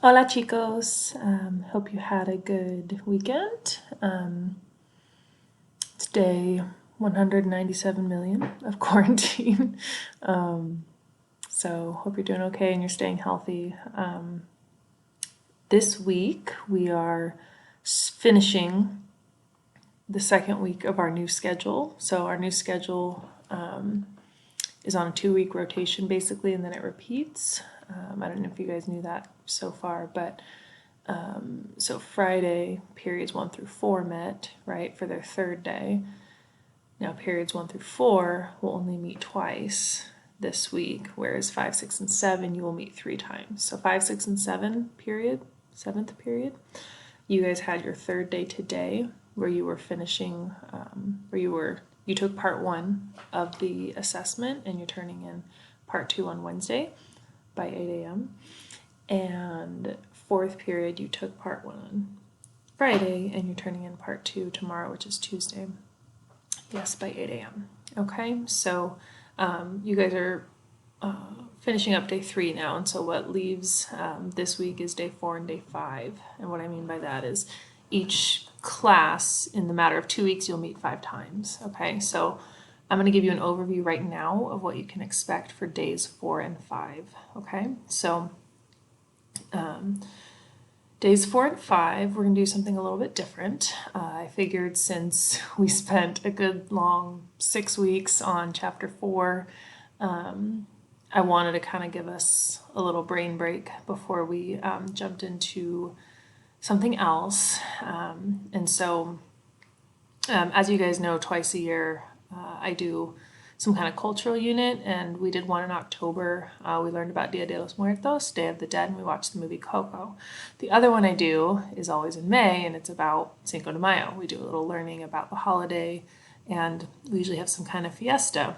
Hola chicos, hope you had a good weekend. It's day 197 million of quarantine. So hope you're doing okay and you're staying healthy. This week we are finishing the second week of our new schedule. So our new schedule is on a 2-week rotation basically, and then it repeats. I don't know if you guys knew that so far, but so Friday, periods 1 through 4 met, right, for their third day. Now periods 1 through 4 will only meet twice this week, whereas 5, 6, and 7 you will meet 3 times. So 5, 6, and 7 period, 7th period, you guys had your third day today, where you were finishing, you took part 1 of the assessment and you're turning in part 2 on Wednesday by 8 a.m. And 4th period, you took part 1 on Friday and you're turning in part 2 tomorrow, which is Tuesday. Yes, by 8 a.m. Okay, so you guys are finishing up day 3 now, and so what leaves this week is day 4 and day 5. And what I mean by that is each class, in the matter of 2 weeks, you'll meet 5 times. Okay, so I'm going to give you an overview right now of what you can expect for days 4 and 5. Okay, so days 4 and 5, we're going to do something a little bit different. I figured since we spent a good long 6 weeks on chapter 4, I wanted to kind of give us a little brain break before we jumped into something else. And so, as you guys know, twice a year I do some kind of cultural unit, and we did one in October. We learned about Dia de los Muertos, Day of the Dead, and we watched the movie Coco. The other one I do is always in May, and it's about Cinco de Mayo. We do a little learning about the holiday, and we usually have some kind of fiesta.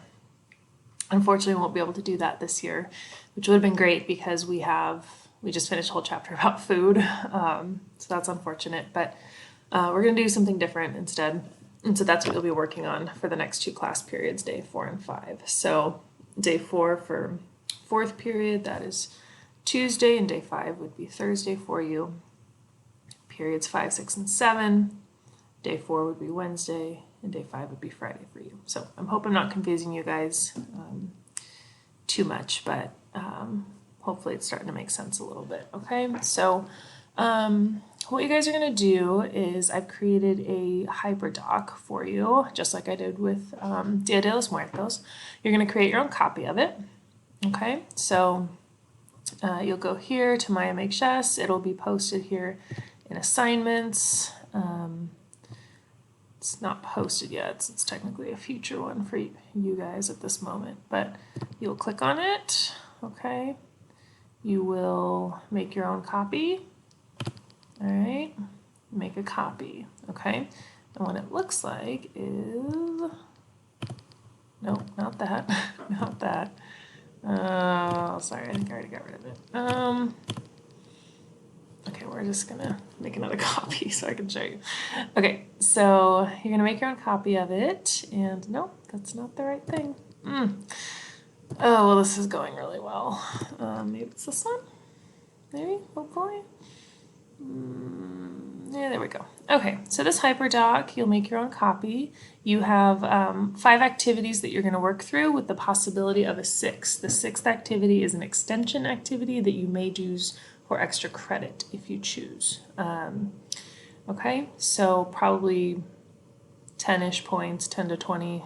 Unfortunately, we won't be able to do that this year, which would have been great because we just finished a whole chapter about food, so that's unfortunate, but we're going to do something different instead. And so that's what you'll be working on for the next 2 class periods, day 4 and 5. So day 4 for 4th period, that is Tuesday, and day 5 would be Thursday for you. Periods 5, 6, and 7, day 4 would be Wednesday, and day 5 would be Friday for you. So I hope I'm not confusing you guys too much, but hopefully it's starting to make sense a little bit. Okay, so what you guys are going to do is I've created a hyperdoc for you, just like I did with Dia de los Muertos. You're going to create your own copy of it. Okay, so you'll go here to my MHS. It'll be posted here in assignments. It's not posted yet, so it's technically a future one for you guys at this moment, but you'll click on it. Okay, you will make your own copy. All right, make a copy, okay? And what it looks like is, no, not that, not that. Oh, sorry, I think I already got rid of it. Okay, we're just gonna make another copy so I can show you. Okay, so you're gonna make your own copy of it, and no, that's not the right thing. Oh, well, this is going really well. Maybe it's this one? Maybe, hopefully. Yeah, there we go. Okay, so this hyperdoc, you'll make your own copy. You have 5 activities that you're going to work through with the possibility of a 6th. The 6th activity is an extension activity that you may use for extra credit if you choose. Okay, so probably 10-ish points, 10 to 20.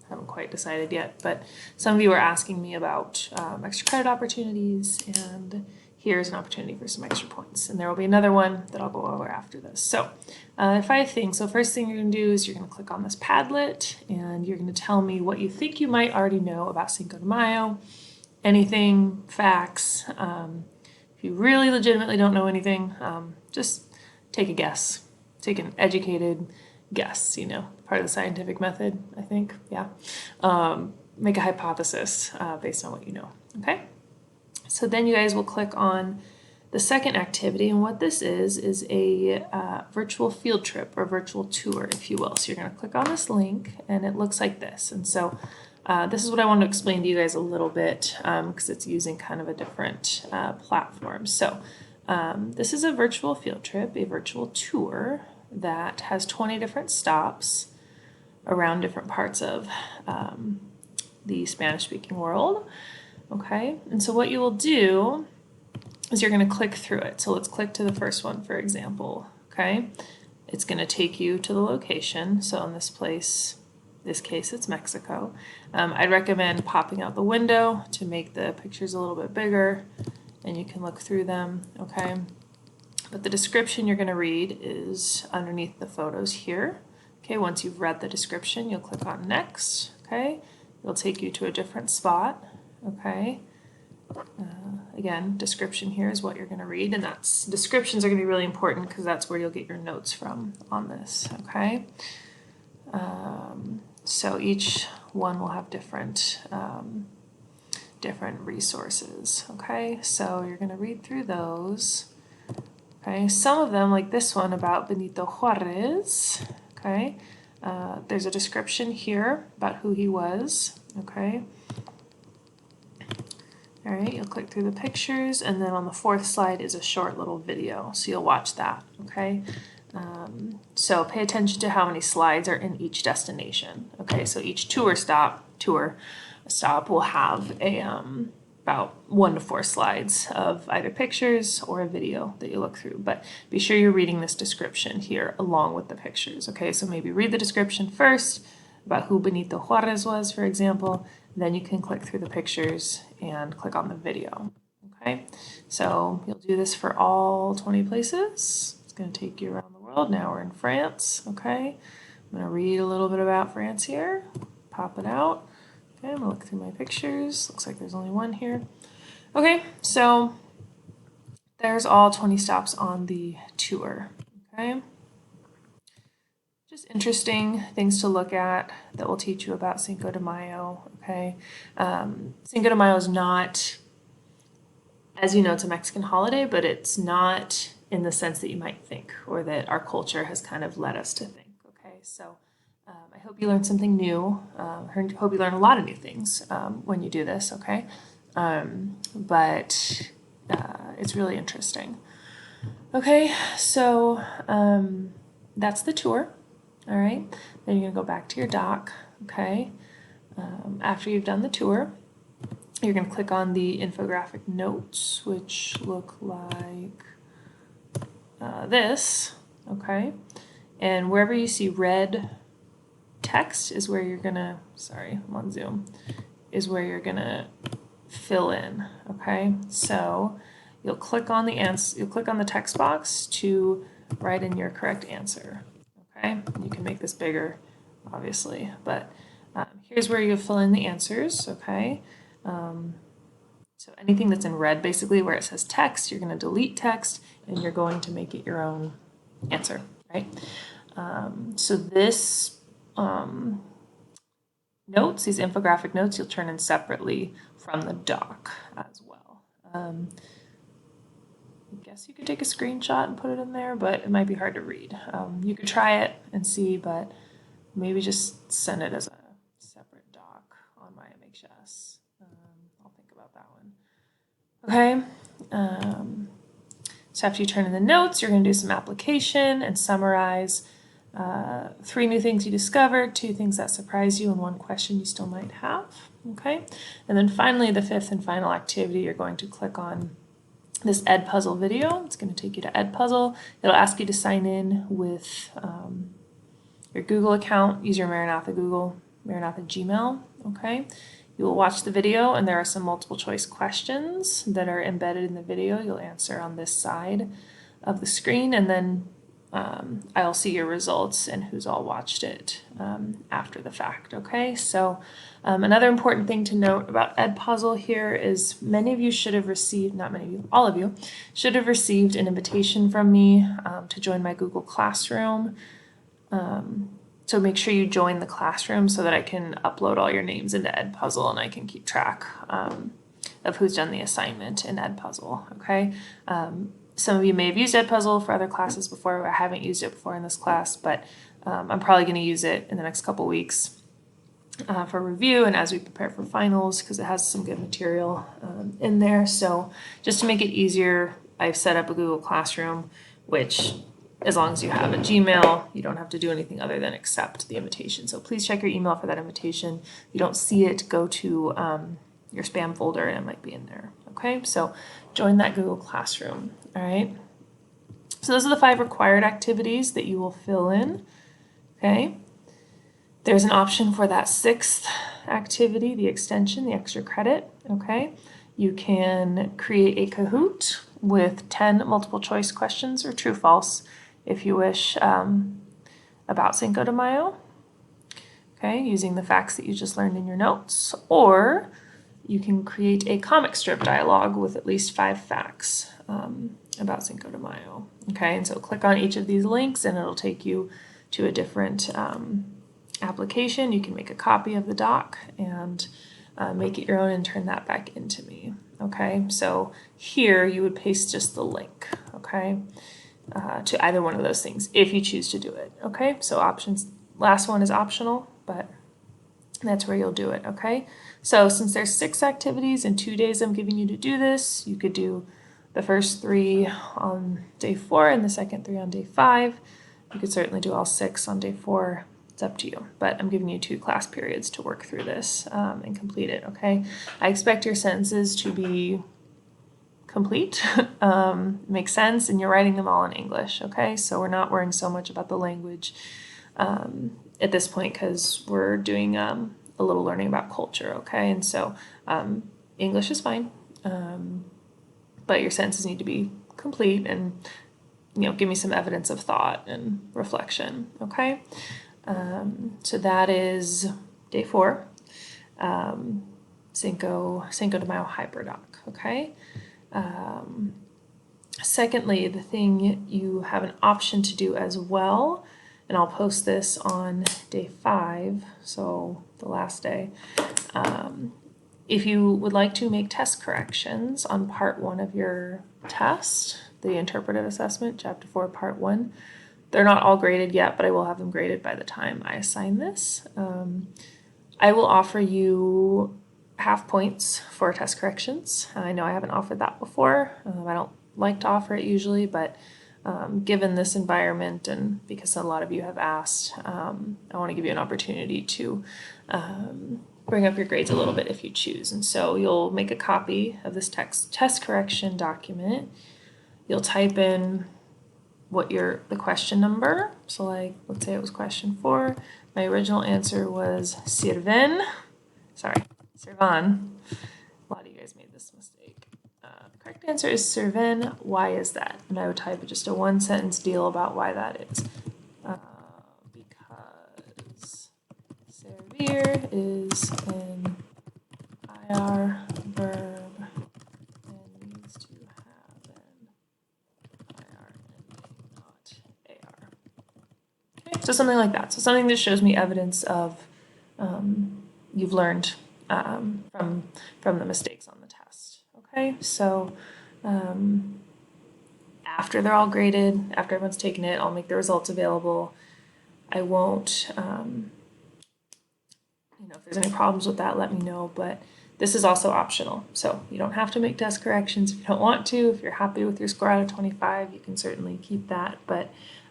Haven't quite decided yet, but some of you are asking me about extra credit opportunities, and here's an opportunity for some extra points. And there will be another one that I'll go over after this. So so first thing you're going to do is you're going to click on this Padlet, and you're going to tell me what you think you might already know about Cinco de Mayo, anything, facts. If you really legitimately don't know anything, just take a guess. Take an educated guess, part of the scientific method, I think, yeah. Make a hypothesis based on what you know, okay? So then you guys will click on the second activity, and what this is a virtual field trip or virtual tour, if you will. So you're going to click on this link, and it looks like this. And so this is what I want to explain to you guys a little bit because it's using kind of a different platform. So This is a virtual field trip, a virtual tour that has 20 different stops around different parts of the Spanish-speaking world. Okay, and so what you will do is you're going to click through it. So let's click to the first one, for example. Okay, it's going to take you to the location. So in this case, it's Mexico. I'd recommend popping out the window to make the pictures a little bit bigger, and you can look through them. Okay, but the description you're going to read is underneath the photos here. Okay, once you've read the description, you'll click on next. Okay, it'll take you to a different spot. Okay. Again, description here is what you're going to read, and descriptions are going to be really important because that's where you'll get your notes from on this. Okay. So each one will have different resources. Okay, so you're going to read through those. Okay, some of them, like this one about Benito Juarez. Okay, there's a description here about who he was. Okay. All right, you'll click through the pictures, and then on the fourth slide is a short little video, so you'll watch that. Okay. So pay attention to how many slides are in each destination. Okay, so each tour stop will have about 1 to 4 slides of either pictures or a video that you look through. But be sure you're reading this description here along with the pictures. Okay, so maybe read the description first about who Benito Juarez was, for example. Then you can click through the pictures and click on the video. Okay, so you'll do this for all 20 places. It's going to take you around the world. Now we're in France. Okay, I'm going to read a little bit about France here. Pop it out. Okay, I'm going to look through my pictures. Looks like there's only one here. Okay, so there's all 20 stops on the tour. Okay. Just interesting things to look at that will teach you about Cinco de Mayo. Okay, Cinco de Mayo is not, as you know, it's a Mexican holiday, but it's not in the sense that you might think, or that our culture has kind of led us to think. Okay, so I hope you learned something new. Hope you learn a lot of new things when you do this. Okay, but it's really interesting. Okay, so that's the tour. All right, then you're going to go back to your doc. Okay, after you've done the tour, you're going to click on the infographic notes, which look like this. Okay, and wherever you see red text is where you're going to, sorry, I'm on Zoom, is where you're going to fill in. Okay, so you'll click on the text box to write in your correct answer. Okay, you can make this bigger, obviously, but here's where you fill in the answers. Okay, so anything that's in red, basically where it says text, you're going to delete text, and you're going to make it your own answer, right? So this notes, these infographic notes, you'll turn in separately from the doc as well. I guess you could take a screenshot and put it in there, but it might be hard to read. You could try it and see, but maybe just send it as a separate doc on my MHS. I'll think about that one. Okay. So after you turn in the notes, you're going to do some application and summarize 3 new things you discovered, 2 things that surprised you, and 1 question you still might have. Okay. And then finally, the 5th and final activity, you're going to click on this Edpuzzle video. It's going to take you to Edpuzzle. It'll ask you to sign in with your Google account. Use your Maranatha Gmail. Okay. You will watch the video, and there are some multiple choice questions that are embedded in the video. You'll answer on this side of the screen, and then I'll see your results and who's all watched it after the fact. Okay, so another important thing to note about Edpuzzle here is many of you should have received, not many of you, all of you, should have received an invitation from me to join my Google Classroom. So make sure you join the classroom so that I can upload all your names into Edpuzzle and I can keep track of who's done the assignment in Edpuzzle. Okay. Some of you may have used Edpuzzle for other classes before. I haven't used it before in this class, but I'm probably going to use it in the next couple weeks for review and as we prepare for finals, because it has some good material in there. So just to make it easier I've set up a Google Classroom, which as long as you have a Gmail, you don't have to do anything other than accept the invitation. So please check your email for that invitation. If you don't see it, go to your spam folder and it might be in there. Okay, so join that Google Classroom. All right. So those are the 5 required activities that you will fill in. Okay. There's an option for that 6th activity, the extension, the extra credit. Okay. You can create a Kahoot with 10 multiple choice questions or true false if you wish about Cinco de Mayo. Okay, using the facts that you just learned in your notes, or you can create a comic strip dialogue with at least 5 facts about Cinco de Mayo. Okay, and so click on each of these links and it'll take you to a different application. You can make a copy of the doc and make it your own and turn that back into me. Okay, so here you would paste just the link, okay, to either one of those things if you choose to do it. Okay, so options, last one is optional, but that's where you'll do it. Okay, so since there's 6 activities and 2 days I'm giving you to do this, you could do the first 3 on day 4 and the second 3 on day 5. You could certainly do all 6 on day 4. It's up to you, but I'm giving you 2 class periods to work through this and complete it. Okay, I expect your sentences to be complete, make sense, and you're writing them all in English. Okay, so we're not worrying so much about the language at this point because we're doing a little learning about culture. Okay, and so English is fine, but your sentences need to be complete and give me some evidence of thought and reflection. Okay, so that is day 4, Cinco de Mayo Hyperdoc. Okay. Secondly, the thing you have an option to do as well, and I'll post this on day 5, so the last day, if you would like to make test corrections on part 1 of your test, the interpretive assessment, chapter 4, part 1, they're not all graded yet, but I will have them graded by the time I assign this. I will offer you half points for test corrections. I know I haven't offered that before. I don't like to offer it usually, but given this environment and because a lot of you have asked, I want to give you an opportunity to bring up your grades a little bit if you choose. And so you'll make a copy of this test correction document. You'll type in what the question number. So like, let's say it was question 4. My original answer was sirven. A lot of you guys made this mistake. The correct answer is sirven. Why is that? And I would type just a 1-sentence deal about why that is. Because servir is an IR verb and needs to have an IR ending, not AR. Okay, so something like that. So something that shows me evidence of you've learned from the mistakes on the test. Okay, so after they're all graded, after everyone's taken it, I'll make the results available. I won't, if there's any problems with that, let me know, but this is also optional. So you don't have to make test corrections if you don't want to. If you're happy with your score out of 25, you can certainly keep that, but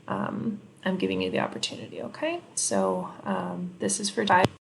I'm giving you the opportunity, okay? So this is for